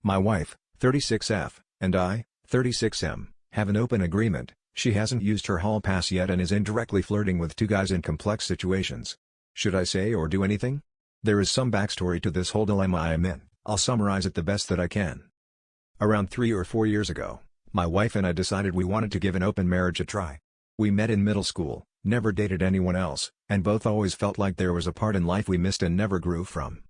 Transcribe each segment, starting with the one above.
My wife, 36F, and I, 36M, have an open agreement. She hasn't used her hall pass yet and is indirectly flirting with two guys in complex situations. Should I say or do anything? There is some backstory to this whole dilemma I am in. I'll summarize it the best that I can. Around 3 or 4 years ago, my wife and I decided we wanted to give an open marriage a try. We met in middle school, never dated anyone else, and both always felt like there was a part in life we missed and never grew from.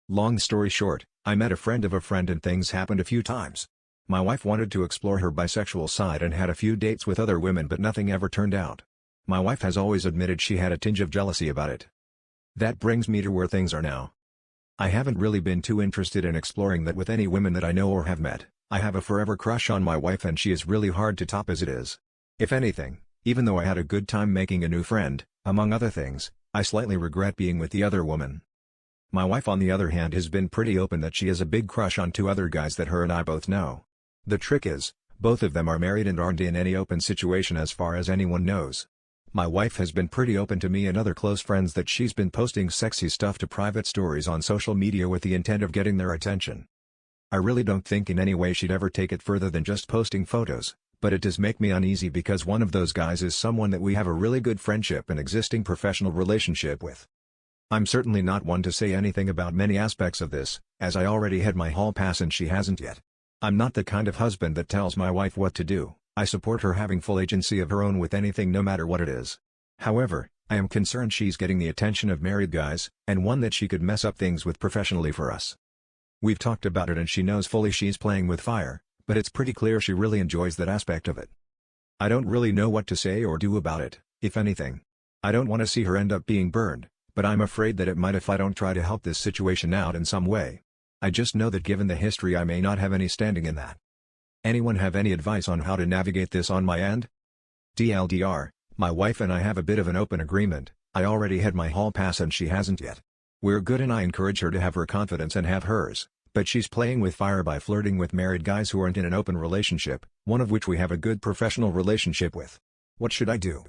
Long story short, I met a friend of a friend and things happened a few times. My wife wanted to explore her bisexual side and had a few dates with other women but nothing ever turned out. My wife has always admitted she had a tinge of jealousy about it. That brings me to where things are now. I haven't really been too interested in exploring that with any women that I know or have met. I have a forever crush on my wife and she is really hard to top as it is. If anything, even though I had a good time making a new friend, among other things, I slightly regret being with the other woman. My wife on the other hand has been pretty open that she has a big crush on two other guys that her and I both know. The trick is, both of them are married and aren't in any open situation as far as anyone knows. My wife has been pretty open to me and other close friends that she's been posting sexy stuff to private stories on social media with the intent of getting their attention. I really don't think in any way she'd ever take it further than just posting photos, but it does make me uneasy because one of those guys is someone that we have a really good friendship and existing professional relationship with. I'm certainly not one to say anything about many aspects of this, as I already had my hall pass and she hasn't yet. I'm not the kind of husband that tells my wife what to do. I support her having full agency of her own with anything no matter what it is. However, I am concerned she's getting the attention of married guys, and one that she could mess up things with professionally for us. We've talked about it and she knows fully she's playing with fire, but it's pretty clear she really enjoys that aspect of it. I don't really know what to say or do about it, if anything. I don't want to see her end up being burned, but I'm afraid that it might if I don't try to help this situation out in some way. I just know that given the history I may not have any standing in that. Anyone have any advice on how to navigate this on my end? TLDR, my wife and I have a bit of an open agreement. I already had my hall pass and she hasn't yet. We're good and I encourage her to have her confidence and have hers, but she's playing with fire by flirting with married guys who aren't in an open relationship, one of which we have a good professional relationship with. What should I do?